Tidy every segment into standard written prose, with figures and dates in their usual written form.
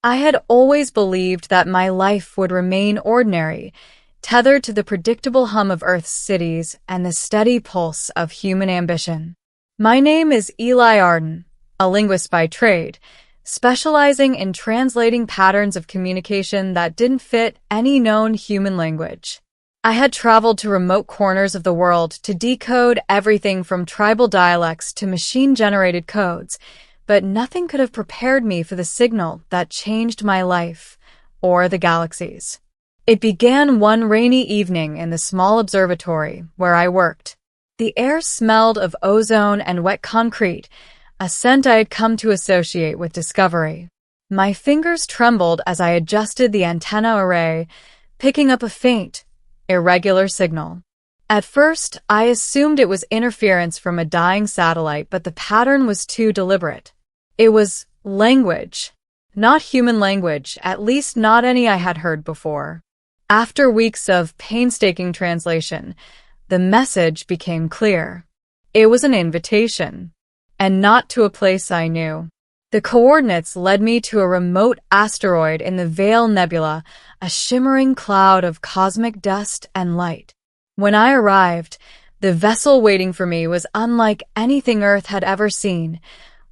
I had always believed that my life would remain ordinary, tethered to the predictable hum of Earth's cities and the steady pulse of human ambition. My name is Eli Arden, a linguist by trade, specializing in translating patterns of communication that didn't fit any known human language. I had traveled to remote corners of the world to decode everything from tribal dialects to machine-generated codes, but nothing could have prepared me for the signal that changed my life, or the galaxy's. It began one rainy evening in the small observatory where I worked. The air smelled of ozone and wet concrete, a scent I had come to associate with discovery. My fingers trembled as I adjusted the antenna array, picking up a faint, irregular signal. At first, I assumed it was interference from a dying satellite, but the pattern was too deliberate. It was language. Not human language, at least not any I had heard before. After weeks of painstaking translation, the message became clear. It was an invitation, and not to a place I knew. The coordinates led me to a remote asteroid in the Veil Nebula, a shimmering cloud of cosmic dust and light. When I arrived, the vessel waiting for me was unlike anything Earth had ever seen.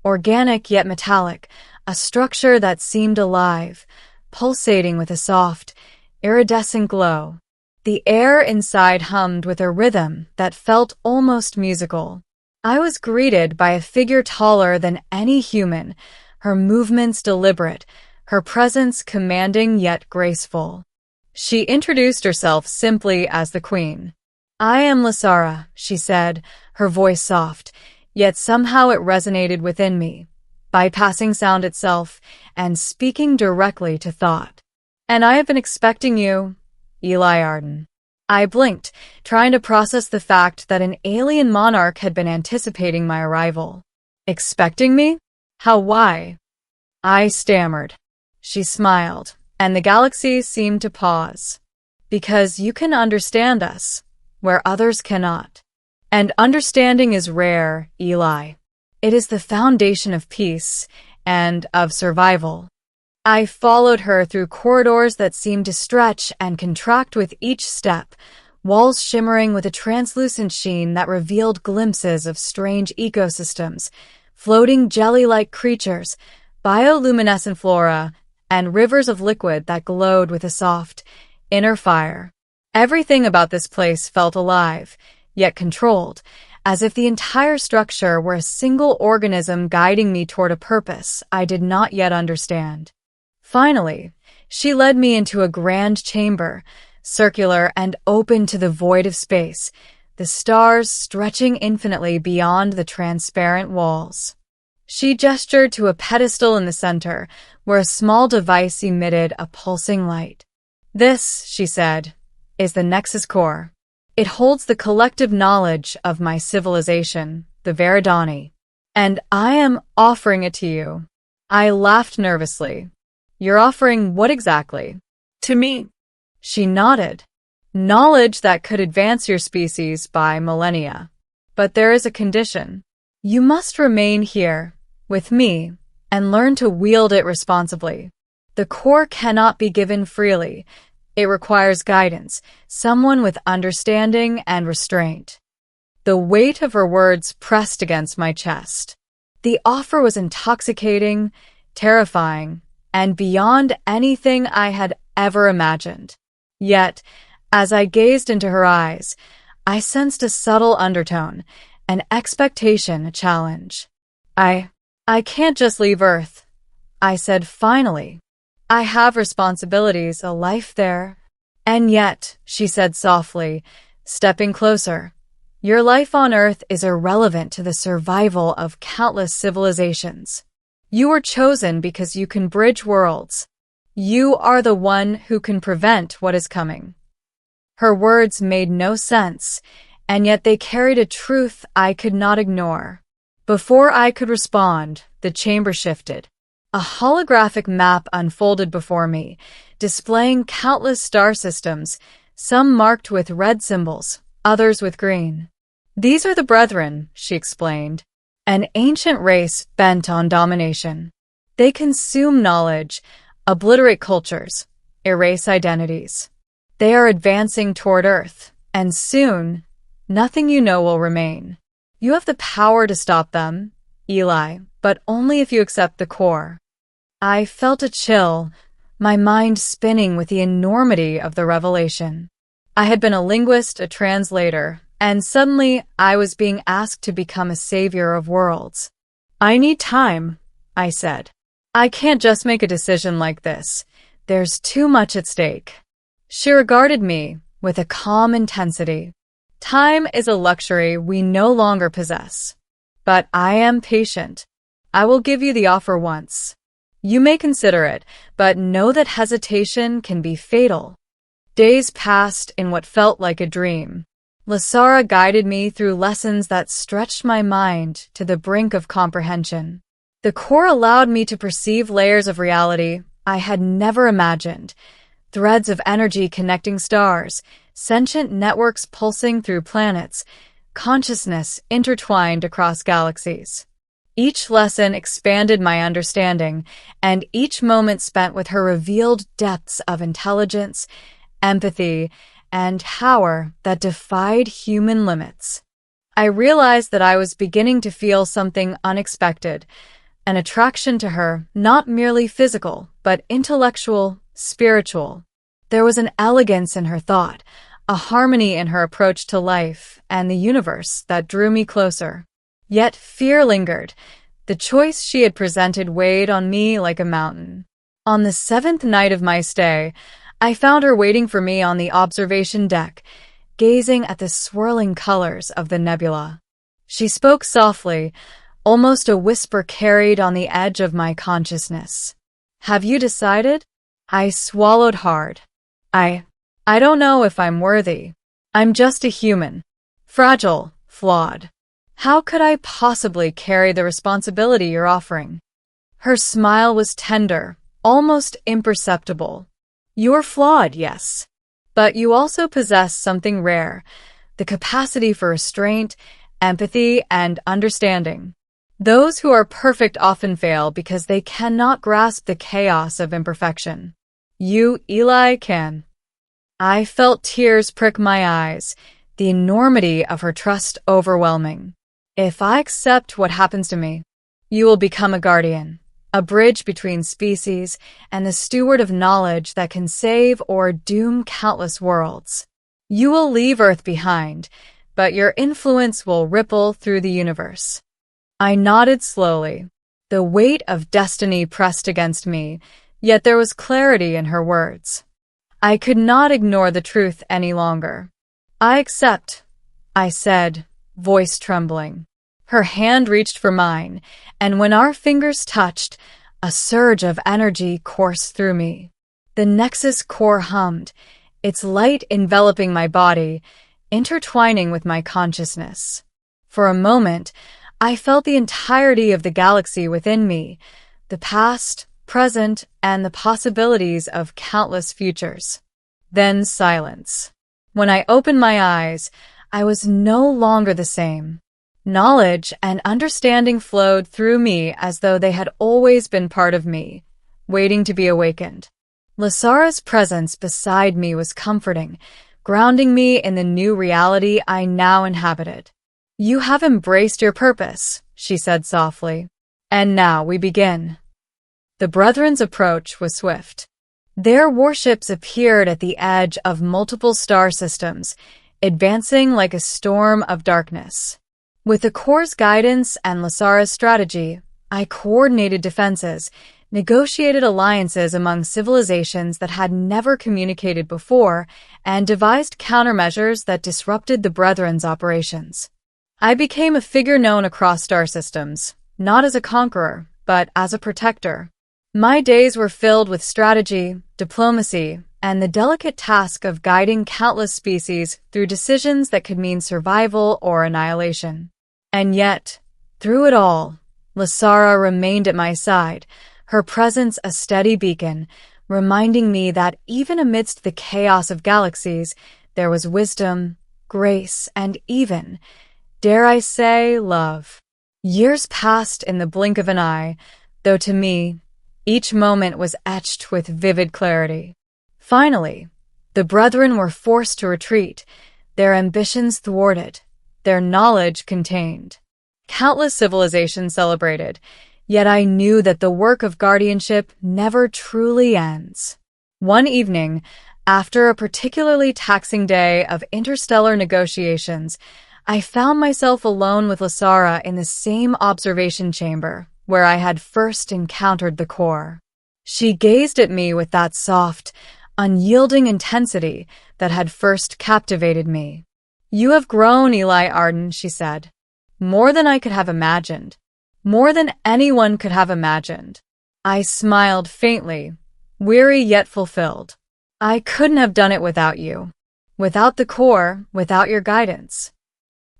Organic yet metallic, a structure that seemed alive, pulsating with a soft, iridescent glow. The air inside hummed with a rhythm that felt almost musical. I was greeted by a figure taller than any human, her movements deliberate, her presence commanding yet graceful. She introduced herself simply as the Queen. "I am Lasara," she said, her voice soft, yet somehow it resonated within me, bypassing sound itself and speaking directly to thought. "And I have been expecting you, Eli Arden." I blinked, trying to process the fact that an alien monarch had been anticipating my arrival. Expecting me? How? Why? I stammered. She smiled, and the galaxy seemed to pause. "Because you can understand us, where others cannot. And understanding is rare, Eli. It is the foundation of peace and of survival." I followed her through corridors that seemed to stretch and contract with each step, walls shimmering with a translucent sheen that revealed glimpses of strange ecosystems, floating jelly-like creatures, bioluminescent flora, and rivers of liquid that glowed with a soft, inner fire. Everything about this place felt alive, yet controlled, as if the entire structure were a single organism guiding me toward a purpose I did not yet understand. Finally, she led me into a grand chamber, circular and open to the void of space, the stars stretching infinitely beyond the transparent walls. She gestured to a pedestal in the center, where a small device emitted a pulsing light. "This," she said, "is the Nexus Core. It holds the collective knowledge of my civilization, the Veridani, and I am offering it to you." I laughed nervously. "You're offering what exactly?" "To me." She nodded. "Knowledge that could advance your species by millennia. But there is a condition. You must remain here, with me, and learn to wield it responsibly. The core cannot be given freely. It requires guidance, someone with understanding and restraint." The weight of her words pressed against my chest. The offer was intoxicating, terrifying, and beyond anything I had ever imagined. Yet, as I gazed into her eyes, I sensed a subtle undertone, an expectation, a challenge. I can't just leave Earth," I said finally. "I have responsibilities, a life there." "And yet," she said softly, stepping closer, "your life on Earth is irrelevant to the survival of countless civilizations. You were chosen because you can bridge worlds. You are the one who can prevent what is coming." Her words made no sense, and yet they carried a truth I could not ignore. Before I could respond, the chamber shifted. A holographic map unfolded before me, displaying countless star systems, some marked with red symbols, others with green. "These are the Brethren," she explained. "An ancient race bent on domination. They consume knowledge, obliterate cultures, erase identities. They are advancing toward Earth, and soon, nothing you know will remain. You have the power to stop them, Eli, but only if you accept the core. I felt a chill, my mind spinning with the enormity of the revelation. I had been a linguist, a translator, and suddenly I was being asked to become a savior of worlds. I need time, I said. I can't just make a decision like this. There's too much at stake. She regarded me with a calm intensity. Time is a luxury we no longer possess. But I am patient. I will give you the offer once. You may consider it, but know that hesitation can be fatal. Days passed in what felt like a dream. Lasara guided me through lessons that stretched my mind to the brink of comprehension. The core allowed me to perceive layers of reality I had never imagined, threads of energy connecting stars, sentient networks pulsing through planets, consciousness intertwined across galaxies. Each lesson expanded my understanding, and each moment spent with her revealed depths of intelligence, empathy, and power that defied human limits. I realized that I was beginning to feel something unexpected, an attraction to her, not merely physical, but intellectual, spiritual. There was an elegance in her thought, a harmony in her approach to life and the universe that drew me closer. Yet fear lingered. The choice she had presented weighed on me like a mountain. On the 7th night of my stay, I found her waiting for me on the observation deck, gazing at the swirling colors of the nebula. She spoke softly, almost a whisper carried on the edge of my consciousness. Have you decided? I swallowed hard. I don't know if I'm worthy. I'm just a human. Fragile, flawed. How could I possibly carry the responsibility you're offering? Her smile was tender, almost imperceptible. You're flawed, yes. But you also possess something rare, the capacity for restraint, empathy, and understanding. Those who are perfect often fail because they cannot grasp the chaos of imperfection. You, Eli, can. I felt tears prick my eyes, the enormity of her trust overwhelming. If I accept what happens to me, you will become a guardian, a bridge between species, and the steward of knowledge that can save or doom countless worlds. You will leave Earth behind, but your influence will ripple through the universe. I nodded slowly. The weight of destiny pressed against me, yet there was clarity in her words. I could not ignore the truth any longer. I accept, I said, voice trembling. Her hand reached for mine, and when our fingers touched, a surge of energy coursed through me. The Nexus core hummed, its light enveloping my body, intertwining with my consciousness. For a moment, I felt the entirety of the galaxy within me, the past, present, and the possibilities of countless futures. Then silence. When I opened my eyes, I was no longer the same. Knowledge and understanding flowed through me as though they had always been part of me, waiting to be awakened. Lasara's presence beside me was comforting, grounding me in the new reality I now inhabited. You have embraced your purpose, she said softly. And now we begin. The Brethren's approach was swift. Their warships appeared at the edge of multiple star systems, advancing like a storm of darkness. With the core's guidance and Lasara's strategy, I coordinated defenses, negotiated alliances among civilizations that had never communicated before, and devised countermeasures that disrupted the Brethren's operations. I became a figure known across star systems, not as a conqueror, but as a protector. My days were filled with strategy, diplomacy, and the delicate task of guiding countless species through decisions that could mean survival or annihilation. And yet, through it all, Lasara remained at my side, her presence a steady beacon, reminding me that even amidst the chaos of galaxies, there was wisdom, grace, and even, dare I say, love. Years passed in the blink of an eye, though to me, Each moment was etched with vivid clarity. Finally, the brethren were forced to retreat, their ambitions thwarted, their knowledge contained. Countless civilizations celebrated, yet I knew that the work of guardianship never truly ends. One evening, after a particularly taxing day of interstellar negotiations, I found myself alone with Lasara in the same observation chamber where I had first encountered the core. She gazed at me with that soft, unyielding intensity that had first captivated me. "You have grown, Eli Arden," she said. "More than I could have imagined. More than anyone could have imagined." I smiled faintly, weary yet fulfilled. "I couldn't have done it without you. Without the core, without your guidance."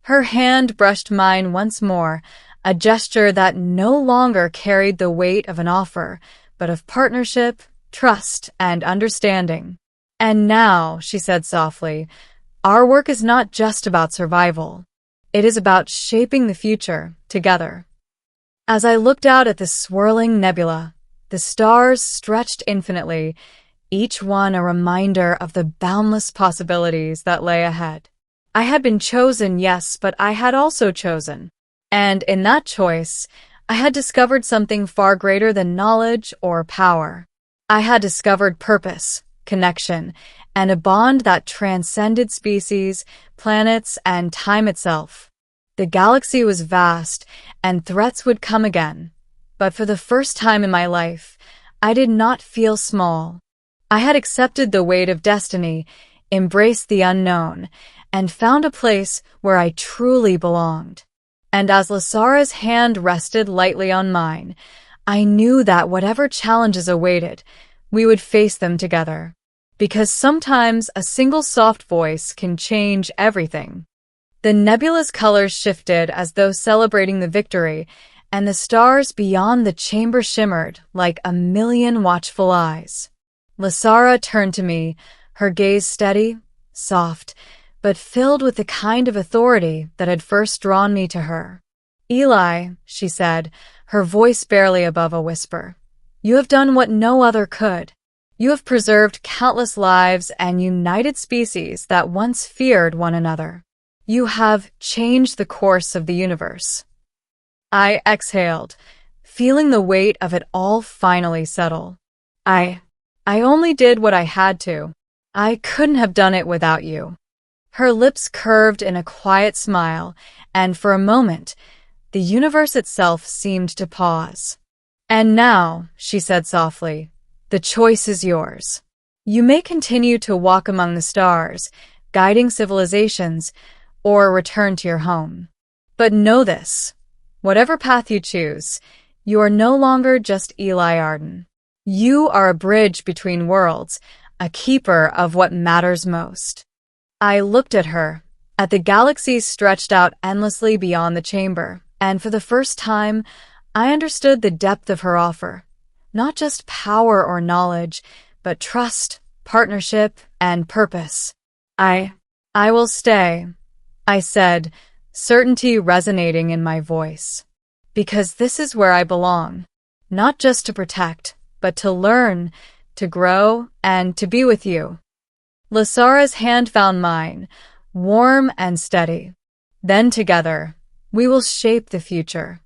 Her hand brushed mine once more, a gesture that no longer carried the weight of an offer, but of partnership, trust, and understanding. "And now," she said softly, "our work is not just about survival. It is about shaping the future together." As I looked out at the swirling nebula, the stars stretched infinitely, each one a reminder of the boundless possibilities that lay ahead. I had been chosen, yes, but I had also chosen. And in that choice, I had discovered something far greater than knowledge or power. I had discovered purpose, connection, and a bond that transcended species, planets, and time itself. The galaxy was vast, and threats would come again. But for the first time in my life, I did not feel small. I had accepted the weight of destiny, embraced the unknown, and found a place where I truly belonged. And as Lasara's hand rested lightly on mine, I knew that whatever challenges awaited, we would face them together. Because sometimes a single soft voice can change everything. The nebula's colors shifted as though celebrating the victory, and the stars beyond the chamber shimmered like a million watchful eyes. Lasara turned to me, her gaze steady, soft, but filled with the kind of authority that had first drawn me to her. "Eli," she said, her voice barely above a whisper, "you have done what no other could. You have preserved countless lives and united species that once feared one another. You have changed the course of the universe." I exhaled, feeling the weight of it all finally settle. I only did what I had to. I couldn't have done it without you." Her lips curved in a quiet smile, and for a moment, the universe itself seemed to pause. "And now," she said softly, "the choice is yours. You may continue to walk among the stars, guiding civilizations, or return to your home. But know this, whatever path you choose, you are no longer just Eli Arden. You are a bridge between worlds, a keeper of what matters most." I looked at her, at the galaxies stretched out endlessly beyond the chamber, and for the first time, I understood the depth of her offer. Not just power or knowledge, but trust, partnership, and purpose. I will stay," I said, certainty resonating in my voice. "Because this is where I belong. Not just to protect, but to learn, to grow, and to be with you." Lasara's hand found mine, warm and steady. Then together, we will shape the future.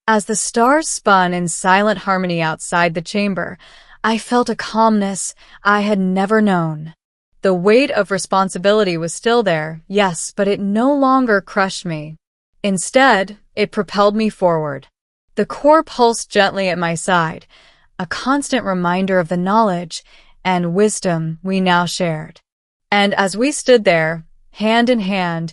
As the stars spun in silent harmony outside the chamber, I felt a calmness I had never known. The weight of responsibility was still there, yes, but it no longer crushed me. Instead, it propelled me forward. The core pulsed gently at my side, a constant reminder of the knowledge and wisdom we now shared. And as we stood there, hand in hand,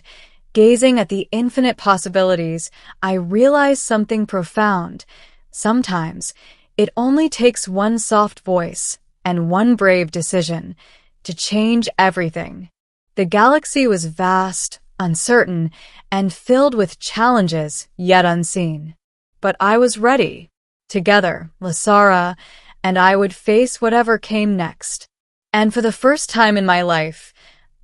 gazing at the infinite possibilities, I realized something profound. Sometimes, it only takes one soft voice and one brave decision to change everything. The galaxy was vast, uncertain, and filled with challenges yet unseen. But I was ready. Together, Lasara and I would face whatever came next. And for the first time in my life,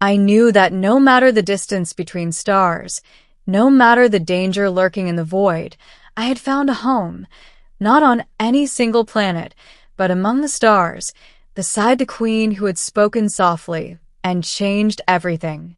I knew that no matter the distance between stars, no matter the danger lurking in the void, I had found a home, not on any single planet, but among the stars, beside the queen who had spoken softly and changed everything.